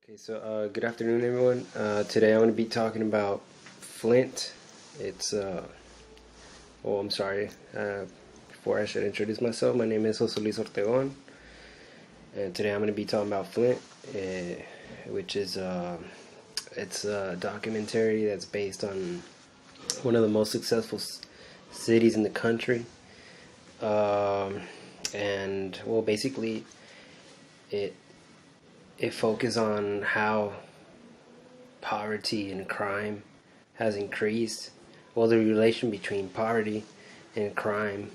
Okay, so good afternoon, everyone. Today I'm going to be talking about Flint. It's oh, I'm sorry. Before I should introduce myself, my name is Jose Luis Ortegon, and today I'm going to be talking about Flint, which is it's a documentary that's based on one of the most successful cities in the country, and well, basically, it it focuses on how poverty and crime has increased. Well, the relation between poverty and crime,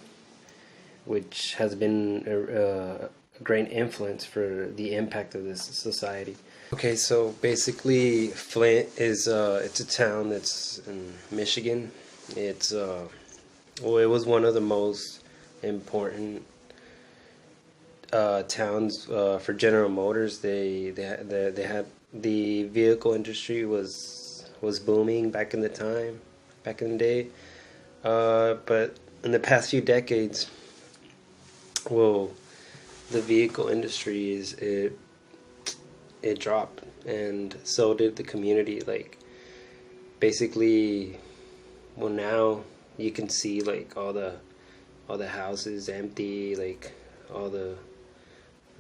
which has been a great influence for the impact of this society. Okay, so basically, Flint is it's a town that's in Michigan. It's well, it was one of the most important towns for General Motors. They had the vehicle industry was booming back in the time, back in the day. But in the past few decades, well, the vehicle industry it dropped, and so did the community. Like basically, well, now you can see like all the houses empty, like all the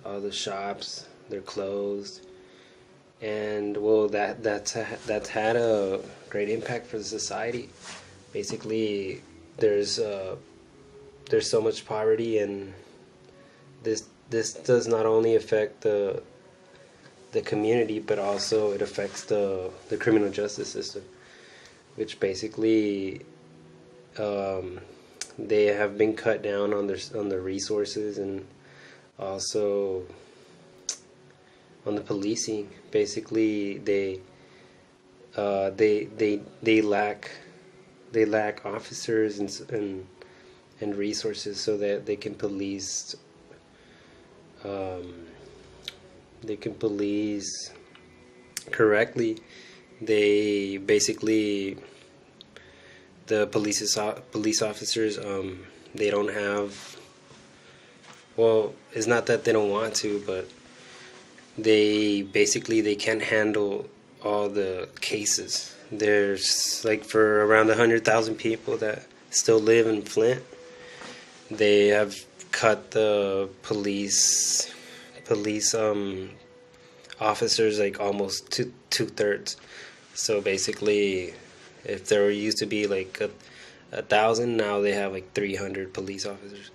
all the shops they're closed, and well, that's had a great impact for the society. Basically, there's uh, there's so much poverty, and this does not only affect the community, but also it affects the criminal justice system, which basically um, they have been cut down on their resources, and also on the policing. Basically, they lack officers and resources so that um, they can police correctly. They basically police officers, they don't have, well, it's not that they don't want to, but they can't handle all the cases. There's like for around 100,000 people that still live in Flint. They have cut the police officers like almost two-thirds. So basically, if there used to be like a thousand, now they have like 300 police officers.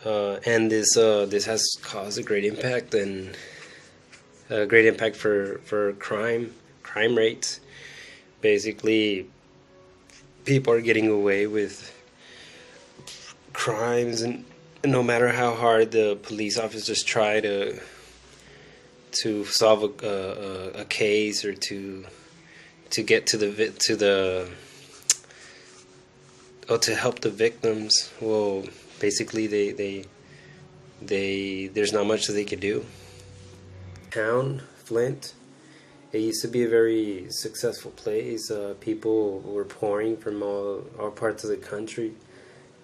And this has caused a great impact, and a great impact for crime rates. Basically, people are getting away with crimes, and no matter how hard the police officers try to solve a case, or to get to the or to help the victims, well, basically they there's not much that they could do. Town, Flint, it used to be a very successful place. People were pouring from all parts of the country.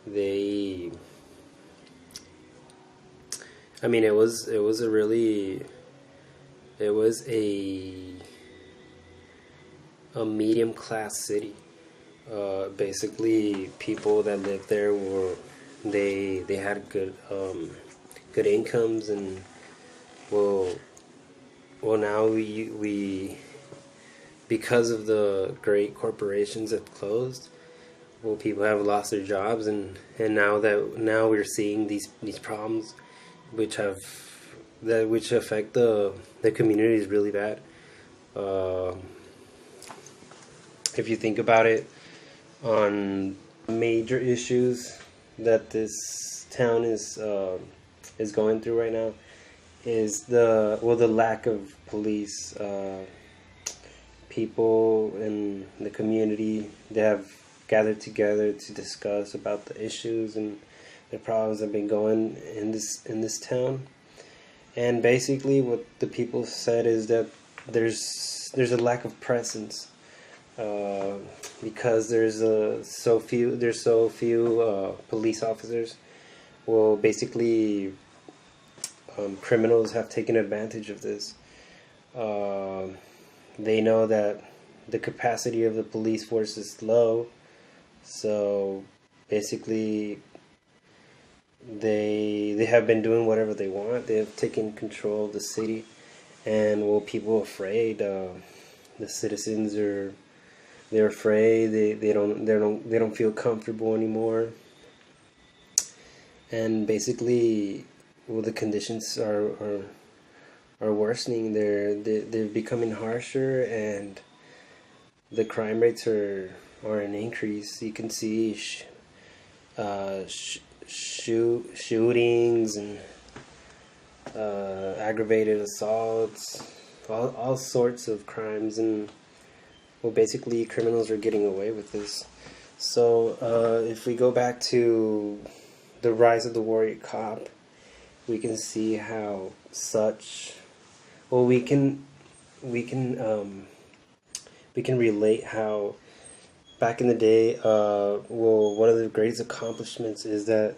They, I mean, it was a really, it was a medium class city. Basically, people that lived there were they had good incomes, and well, now we because of the great corporations that closed, well, people have lost their jobs, and now we're seeing these problems, which have which affect the communities really bad. Uh, if you think about it, on major issues that this town is going through right now is the lack of police. People in the community, they have gathered together to discuss about the issues and the problems that have been going in this town. And basically, what the people said is that there's a lack of presence, uh, because there's so few police officers. Well, basically, criminals have taken advantage of this. they know that the capacity of the police force is low, so basically they have been doing whatever they want. They have taken control of the city, and well, people are afraid. The citizens are they're afraid. They don't feel comfortable anymore, and basically, well, the conditions are worsening. They're becoming harsher, and the crime rates are an increase. You can see shootings and aggravated assaults, all sorts of crimes, and well, basically criminals are getting away with this. So if we go back to the rise of the warrior cop, we can see how such. Well, we can relate how back in the day. Well, one of the greatest accomplishments is that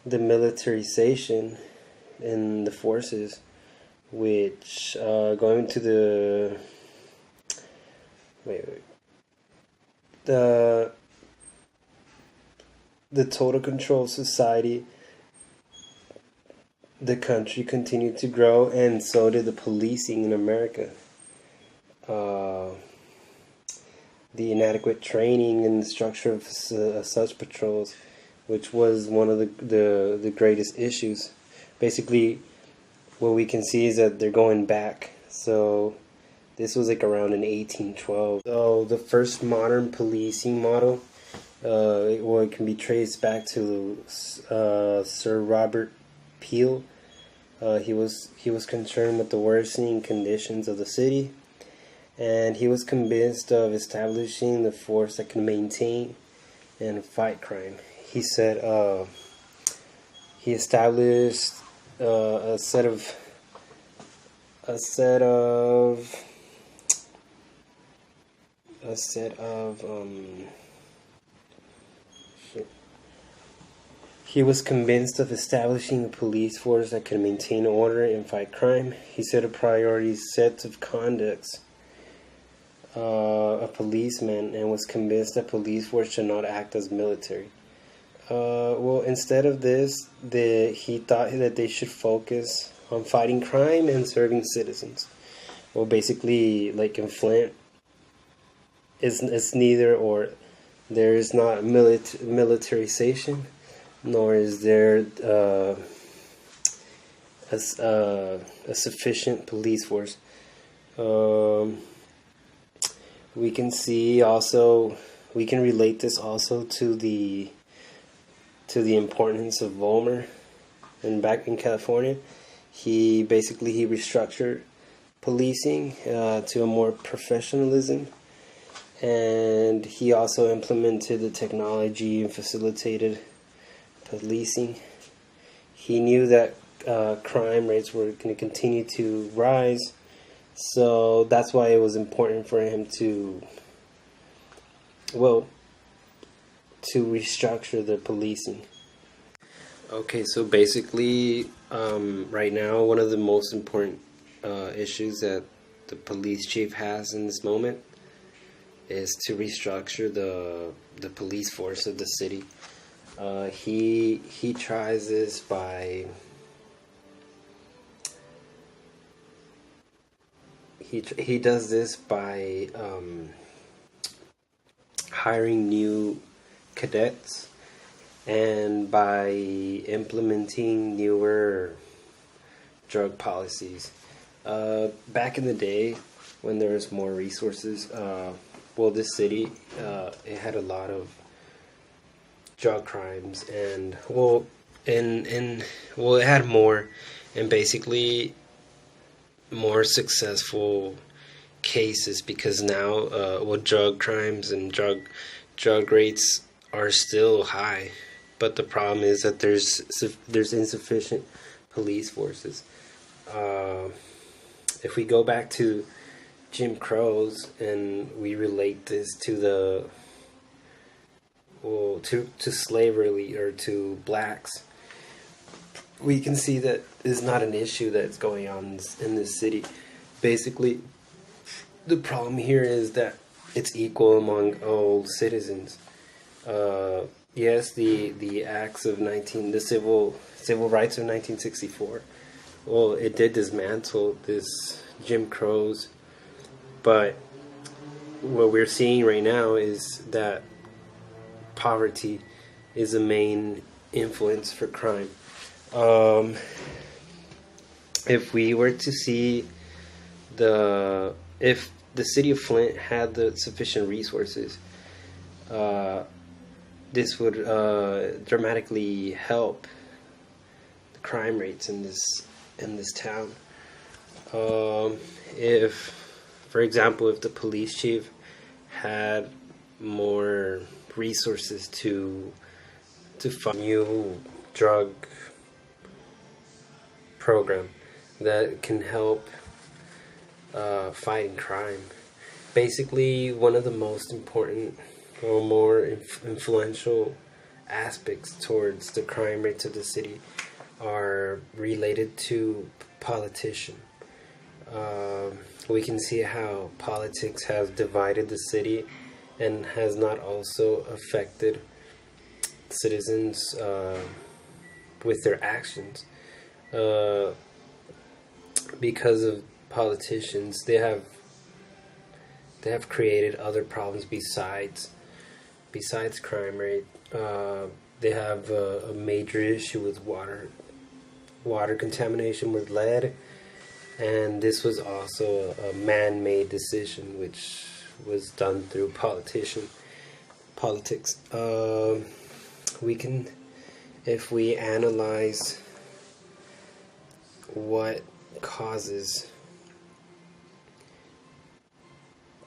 the militarization in the forces, which going to the total control of society. The country continued to grow, and so did the policing in America. The inadequate training and the structure of such patrols, which was one of the greatest issues. Basically, what we can see is that they're going back. So this was like around in 1812. So the first modern policing model, it can be traced back to Sir Robert Peel. He was concerned with the worsening conditions of the city, and he was convinced of establishing the force that can maintain and fight crime. He said he established a set of He was convinced of establishing a police force that could maintain order and fight crime. He set a priority set of conducts a policeman, and was convinced that police force should not act as military. Well, instead of this, he thought that they should focus on fighting crime and serving citizens. Well, basically, like in Flint, it's neither or. There is not militarization, nor is there a sufficient police force. We can see also, we can relate this also to the importance of Vollmer. And back in California, he restructured policing to a more professionalism, and he also implemented the technology and facilitated policing. He knew that crime rates were going to continue to rise, so that's why it was important for him to restructure the policing. Okay, so basically, right now, one of the most important issues that the police chief has in this moment is to restructure the police force of the city. He tries this by he does this by hiring new cadets and by implementing newer drug policies. Back in the day, when there was more resources, this city it had a lot of drug crimes, and it had more, and basically more successful cases, because now drug crimes and drug rates are still high, but the problem is that there's insufficient police forces. If we go back to Jim Crow's and we relate this to to slavery or to blacks, we can see that is not an issue that's going on in this city. Basically, the problem here is that it's equal among all citizens. Yes, the acts of the civil rights of 1964. Well, it did dismantle this Jim Crow's, but what we're seeing right now is that poverty is a main influence for crime. If we were to see if the city of Flint had the sufficient resources, this would dramatically help the crime rates in this town. If, for example, if the police chief had more resources to fund a new drug program that can help fighting crime. Basically, one of the most important or more influential aspects towards the crime rates of the city are related to politician. We can see how politics has divided the city and has not also affected citizens with their actions. Because of politicians, they have created other problems besides crime rate. They have a major issue with water contamination with lead, and this was also a man-made decision which was done through politics. We can, if we analyze what causes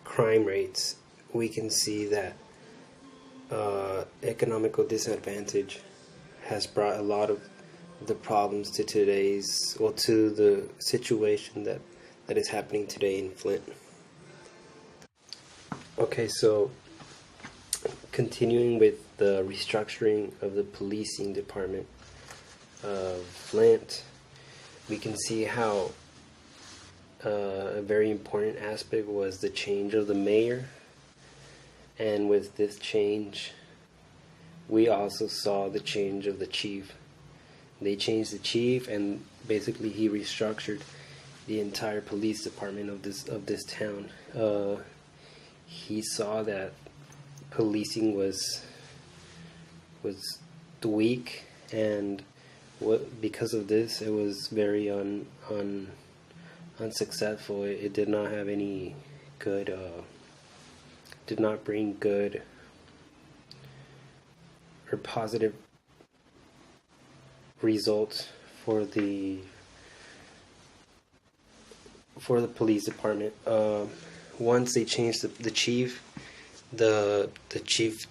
crime rates, we can see that economical disadvantage has brought a lot of the problems to to the situation that is happening today in Flint. Okay, so continuing with the restructuring of the policing department of Flint, we can see how a very important aspect was the change of the mayor. And with this change, we also saw the change of the chief. They changed the chief, and basically he restructured the entire police department of this town. He saw that policing was weak, and because of this, it was very unsuccessful. It did not have any good. Did not bring good or positive results for the police department. Once they changed the chief, the chief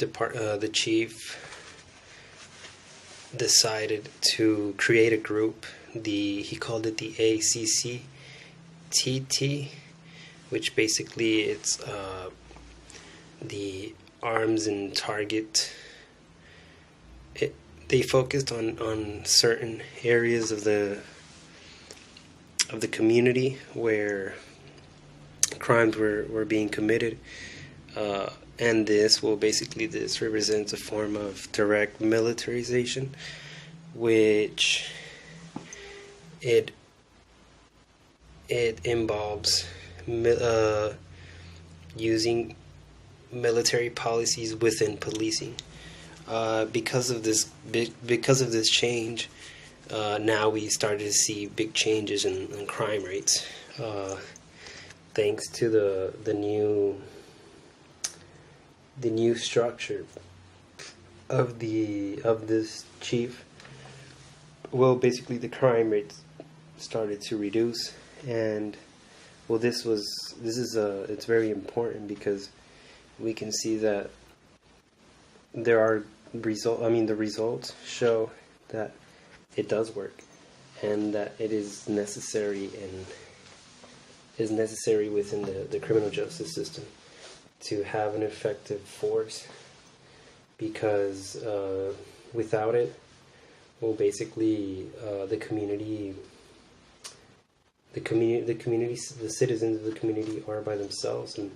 decided to create a group. He called it the ACCTT, which basically it's the arms and target. They focused on certain areas of the community where crimes were being committed, and this represents a form of direct militarization, which it involves using military policies within policing. Because of this change, now we started to see big changes in crime rates, thanks to the new structure of this chief. Well, basically the crime rates started to reduce, and well, it's very important because we can see that there are the results show that it does work, and that it is necessary within the criminal justice system to have an effective force, because without it, well, basically the community the citizens of the community are by themselves, and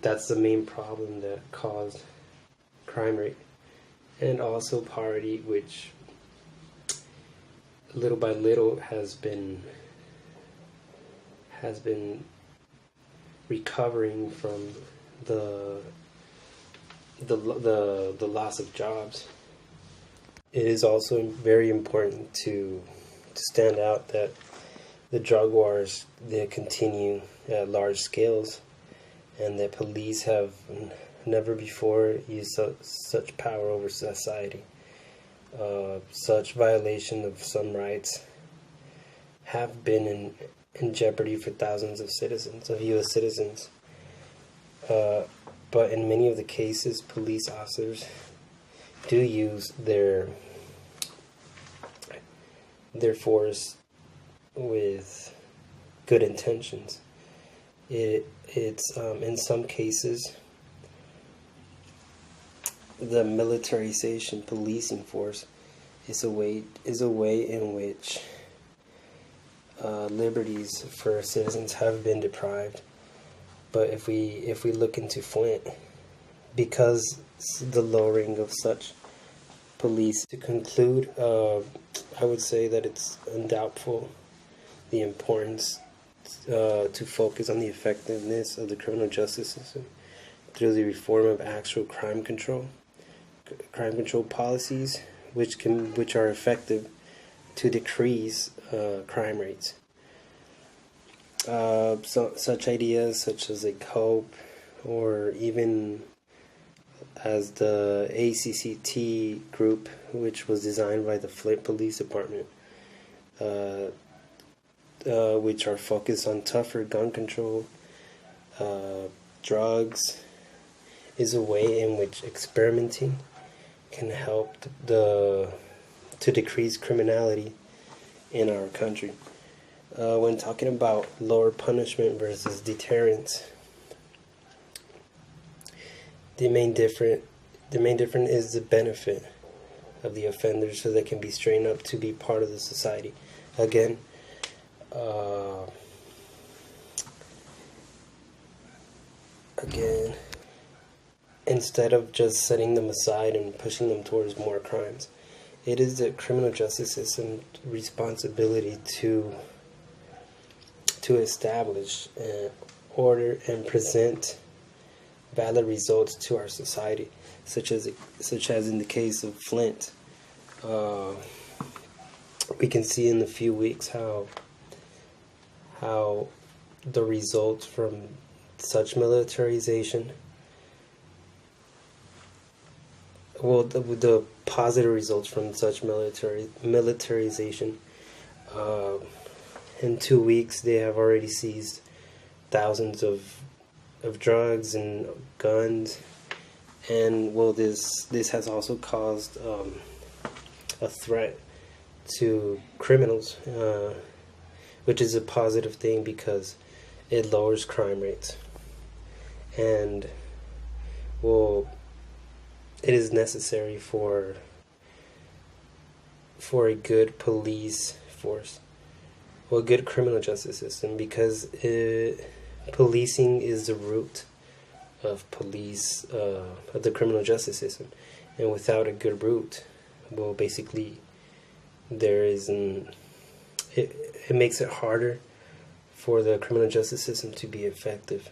that's the main problem that caused crime rate, and also poverty, which little by little has been recovering from the loss of jobs. It is also very important to stand out that the drug wars, they continue at large scales, and that police have never before used such power over society. Such violation of some rights have been in jeopardy for thousands of citizens, of U.S. citizens. But in many of the cases, police officers do use their force with good intentions. It's in some cases, the militarization policing force is a way in which liberties for citizens have been deprived. But if we look into Flint, because the lowering of such police, to conclude, I would say that it's undoubtful the importance to focus on the effectiveness of the criminal justice system through the reform of actual crime control policies, which are effective to decrease crime rates. Such ideas such as like HOPE, or even as the ACCT group, which was designed by the Flint Police Department, which are focused on tougher gun control, drugs, is a way in which experimenting can help to decrease criminality in our country. When talking about lower punishment versus deterrence, the main difference is the benefit of the offenders, so they can be straightened up to be part of the society. Again, instead of just setting them aside and pushing them towards more crimes, it is the criminal justice system's responsibility to establish order and present valid results to our society, such as in the case of Flint. We can see in a few weeks how the results from such militarization, the positive results from such militarization. In 2 weeks, they have already seized thousands of drugs and guns, and this has also caused a threat to criminals, which is a positive thing because it lowers crime rates, and it is necessary for a good police force, a good criminal justice system, because policing is the root of of the criminal justice system, and without a good root, basically it makes it harder for the criminal justice system to be effective.